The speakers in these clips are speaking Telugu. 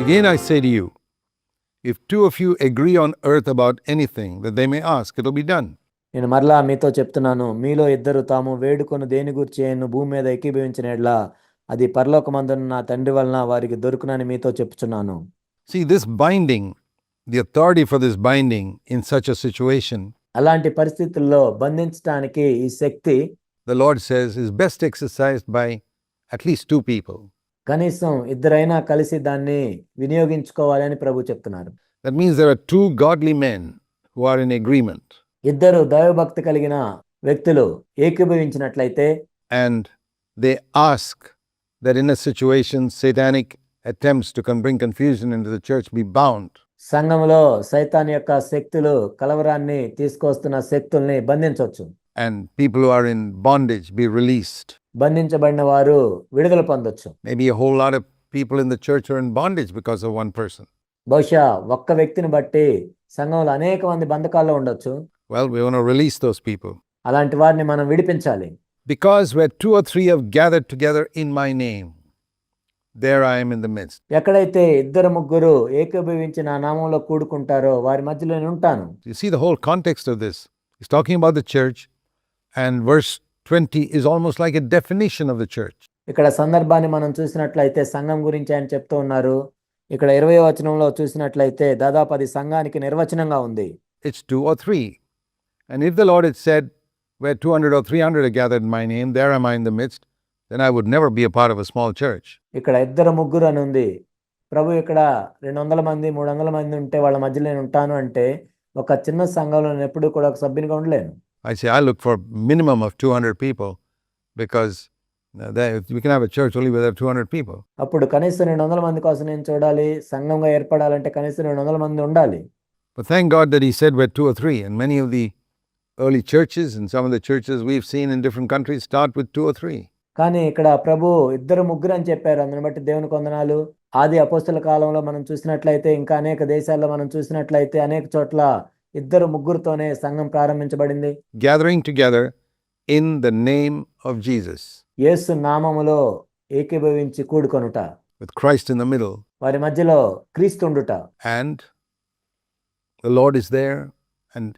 Again I say to you, if two of you agree on earth about anything that they may ask, it will be done. నేను మరలా మీతో చెప్తున్నాను, మీలో ఇద్దరు తాము వేడుకొని దేని గురించి భూమి మీద ఏకీభవించిన యెడల అది పరలోకమందున్న నా తండ్రి వలన వారికి దొరుకునని మీతో చెప్తున్నాను. See, this binding, the authority for this binding in such a situation, అలాంటి పరిస్థితుల్లో బంధించడానికి ఈ శక్తి the Lord says, is best exercised by at least two people. కనీసం ఇద్దరైనా కలిసి దాన్ని వినియోగించుకోవాలని ప్రభు చెప్తున్నారు. That means there are two godly men who are in agreement. ఇద్దరు దైవభక్తి కలిగిన వ్యక్తులు ఏకీభవించినట్లయితే And they ask that in a situation satanic attempts to bring confusion into the church be bound. సంఘంలో సైతాన్ యొక్క శక్తులు కలవరాన్ని తీసుకొస్తున్న శక్తుల్ని బంధించవచ్చు. And people who are in bondage be released. బంధించబడిన వారు విడుదల పొందొచ్చు. Maybe a whole lot of people in the church are in bondage because of one person. బహుశా ఒక్క వ్యక్తిని బట్టి సంఘంలో అనేక మంది బంధకాల్లో ఉండొచ్చు. Well, we want to release those people. అలాంటి వారిని మనం విడిపించాలి. Because where two or three have gathered together in my name, there I am in the midst. ఎక్కడైతే ఇద్దరు ముగ్గురు ఏకీభవించి నా నామంలో కూడుకుంటారో వారి మధ్యలో నేను ఉంటాను. You see the whole context of this. He's talking about the church, and verse 20 is almost like a definition of the church. ఇక్కడ సందర్భాన్ని మనం చూసినట్లయితే సంఘం గురించి ఆయన చెప్తూ ఉన్నారు. ఇక్కడ 20వ వచనంలో చూసినట్లయితే దాదాపు అది సంఘానికి నిర్వచనంగా ఉంది. It's two or three. And if the Lord had said, where 200 or 300 are gathered in my name, there am I in the midst, then I would never be a part of a small church. ఇక్కడ ఇద్దరు ముగ్గురు అని ఉంది. ప్రభు ఇక్కడ 200 మంది 300 మంది ఉంటే వాళ్ళ మధ్యలో నేను ఉంటాను అంటే ఒక చిన్న సంఘంలో నేను ఎప్పుడు కూడా ఒక సభ్యునిగా ఉండలేను. I say I look for minimum of 200 people because we can have a church only where there are 200 people. అప్పుడు కనీసం 200 మంది కోసం నేను చూడాలి. సంఘంగా ఏర్పడాలంటే కనీసం 200 మంది ఉండాలి. But thank God that he said where two or three, and many of the early churches and some of the churches we've seen in different countries start with two or three. కానీ ఇక్కడ ప్రభు ఇద్దరు ముగ్గురు అని చెప్పారు. అందుని బట్టి దేవునికి వందనాలు. ఆది అపోస్తల కాలంలో మనం చూసినట్లయితే ఇంకా అనేక దేశాల్లో మనం చూసినట్లయితే అనేక చోట్ల ఇద్దరు ముగ్గురుతోనే సంఘం ప్రారంభించబడింది. Gathering together in the name of Jesus. యేసు నామములో ఏకీభవించి కూడుకొనుట. With Christ in the middle. వారి మధ్యలో క్రీస్తుండుట. And the Lord is there and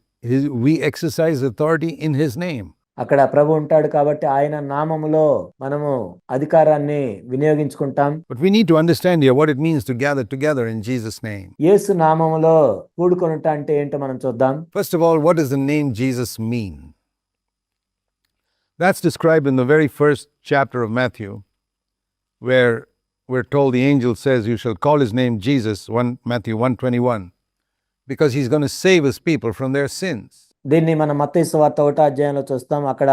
we exercise authority in his name. అక్కడ ప్రభు ఉంటాడు కాబట్టి ఆయన నామములో మనము అధికారాన్ని వినియోగించుకుంటాం. But we need to understand here what it means to gather together in Jesus' name. యేసు నామములో కూడుకొనుట అంటే ఏంటో మనం చూద్దాం. First of all, what does the name Jesus mean? That's described in the very first chapter of Matthew, where we're told the angel says, you shall call his name Jesus, Matthew 1:21, because he's going to save his people from their sins. దీన్ని మనం మత్తయి సువార్త 1వ అధ్యాయంలో చూస్తాం. అక్కడ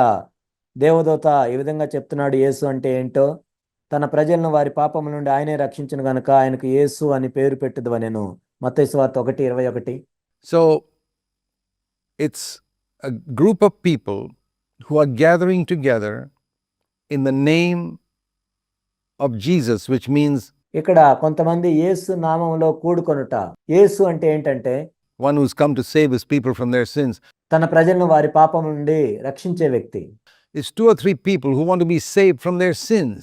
దేవదూత ఈ విధంగా చెప్తున్నాడు యేసు అంటే ఏంటో. తన ప్రజలను వారి పాపముల నుండి ఆయనే రక్షించును గనుక ఆయనకు యేసు అని పేరు పెట్టుదువనెను. మత్తయి సువార్త 1:21. So it's a group of people who are gathering together in the name of Jesus, which means ఇక్కడ కొంతమంది యేసు నామములో కూడుకొనుట. యేసు అంటే ఏంటంటే one who's come to save his people from their sins. తన ప్రజలను వారి పాపముల నుండి రక్షించే వ్యక్తి. It's two or three people who want to be saved from their sins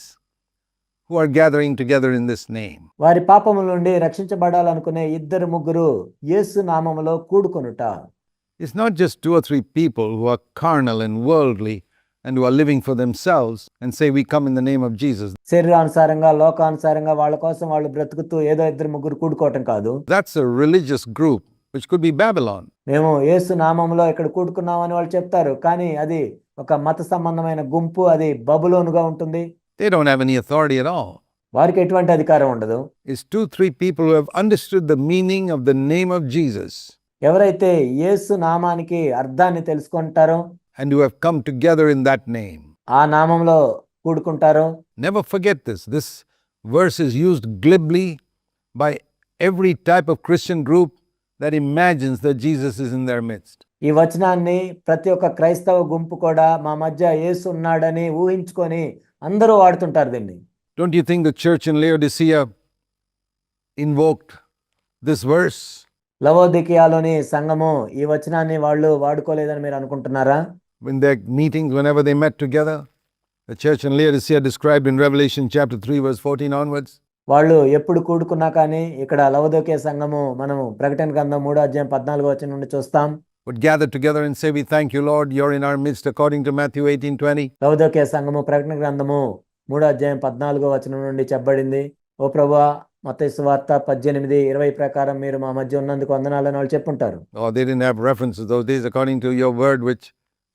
who are gathering together in this name. వారి పాపముల నుండి రక్షించబడాలనుకునే ఇద్దరు ముగ్గురు యేసు నామములో కూడుకొనుట. It's not just two or three people who are carnal and worldly and who are living for themselves and say we come in the name of Jesus. శరీరానుసారంగా లోకానుసారంగా వాళ్ళ కోసం వాళ్ళు బ్రతుకుతూ ఏదో ఇద్దరు ముగ్గురు కూడుకోవటం కాదు. That's a religious group which could be Babylon. మేము యేసు నామములో ఇక్కడ కూడుకున్నామని వాళ్ళు చెప్తారు. కానీ అది ఒక మత సంబంధమైన గుంపు. అది బబులోనుగా ఉంటుంది. They don't have any authority at all. వారికి ఎటువంటి అధికారం ఉండదు. It's 2-3 people who have understood the meaning of the name of Jesus. ఎవరైతే యేసు నామానికి అర్థాన్ని తెలుసుకుంటారో and who have come together in that name. ఆ నామంలో కూడుకుంటారో. Never forget this. This verse is used glibly by every type of Christian group that imagines that Jesus is in their midst. ఈ వచనాన్ని ప్రతి ఒక్క క్రైస్తవ గుంపు కూడా మా మధ్య యేసు ఉన్నాడని ఊహించుకొని అందరూ వాడుతుంటారు దీన్ని. Don't you think the church in Laodicea invoked this verse? లవోదికీయలోని సంఘము ఈ వచనాన్ని వాళ్ళు వాడుకోలేదని మీరు అనుకుంటున్నారా? In their meetings, whenever they met together, the church in Laodicea described in Revelation chapter 3 verse 14 onwards. వాళ్ళు ఎప్పుడు కూడుకున్నా కానీ ఇక్కడ లవదోకే సంఘము మనం ప్రకటన గ్రంథం 3 అధ్యాయం 14 నుండి చూస్తాం. would gather together and say, "We thank you, Lord, you're in our midst," according to Matthew 18:20. లవదోకే సంఘము ప్రకటన గ్రంథము 3 అధ్యాయం 14 నుండి చెప్పబడింది. ఓ ప్రభువా, మత్తయి సువార్త 18:20 ప్రకారం మీరు మా మధ్య ఉన్నందుకు వందనాలని వాళ్ళు చెప్పుంటారు. Oh, they didn't have references those days, according to your word, which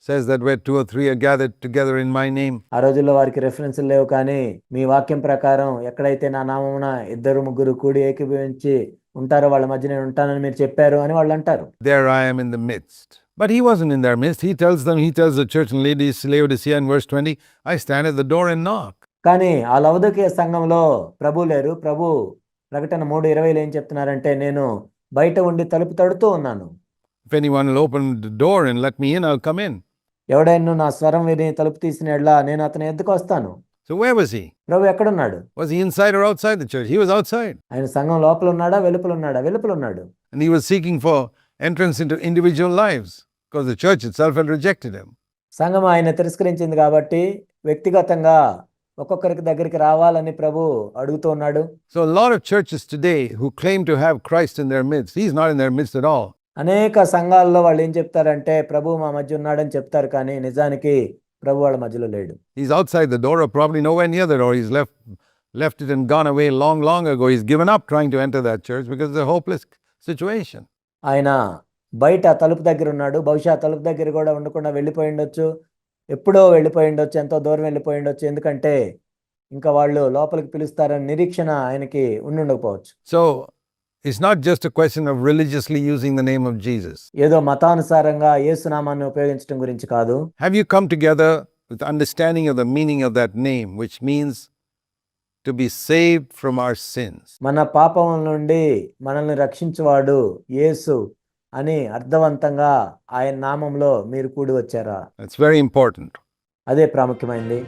says that where 2 or 3 are gathered together in my name. ఆ రోజుల్లో వారికి రెఫరెన్స్లు లేవు, కానీ మీ వాక్యం ప్రకారం ఎక్కడైతే నా నామమున 2-3 కూడి ఏకీభవించి ఉంటారో వాళ్ళ మధ్య నేను ఉంటానని మీరు చెప్పారు అని వాళ్ళు అంటారు. There I am in the midst. But he wasn't in their midst. He tells the church in Laodicea in verse 20, "I stand at the door and knock." కానీ ఆ లవదోకీయ సంఘంలో ప్రభు లేరు. ప్రభు ప్రకటన 3:20 ఏం చెప్తున్నారంటే, నేను బయట ఉండి తలుపు తడుతూ ఉన్నాను. If anyone will open the door and let me in, I'll come in. ఎవడైనా నా స్వరం విని తలుపు తీసిన యెడల నేను అతని ఎద్దుకు వస్తాను. So where was he? ప్రభు ఎక్కడున్నాడు? Was he inside or outside the church? He was outside. ఆయన సంఘం లోపల ఉన్నాడా, వెలుపల ఉన్నాడా? వెలుపల ఉన్నాడు. And he was seeking for entrance into individual lives because the church itself had rejected him. సంఘం ఆయన తిరస్కరించింది కాబట్టి వ్యక్తిగతంగా ఒక్కొక్కరికి దగ్గరికి రావాలని ప్రభు అడుగుతూ ఉన్నాడు. So a lot of churches today who claim to have Christ in their midst, he's not in their midst at all. అనేక సంఘాల్లో వాళ్ళు ఏం చెప్తారంటే, ప్రభు మా మధ్య ఉన్నాడని చెప్తారు, కానీ నిజానికి ప్రభు వాళ్ళ మధ్యలో లేడు. He's outside the door or probably nowhere near the door. He's left it and gone away long ago. He's given up trying to enter that church because it's a hopeless situation. ఆయన బయట తలుపు దగ్గర ఉన్నాడు. బహుశా తలుపు దగ్గర కూడా ఉండకుండా వెళ్ళిపోయి ఉండొచ్చు. ఎప్పుడో వెళ్ళిపోయి ఉండొచ్చు, ఎంతో దూరం వెళ్ళిపోయి ఉండొచ్చు. ఎందుకంటే ఇంకా వాళ్ళు లోపలికి పిలుస్తారని నిరీక్షణ ఆయనకి ఉండకపోవచ్చు. So it's not just a question of religiously using the name of Jesus. ఏదో మతానుసారంగా యేసునామాన్ని ఉపయోగించడం గురించి కాదు. Have you come together with understanding of the meaning of that name, which means to be saved from our sins? మన పాపముల నుండి మనల్ని రక్షించువాడు యేసు అని అర్థవంతంగా ఆయన నామంలో మీరు కూడి వచ్చారా? That's very important. అదే ప్రాముఖ్యమైనది.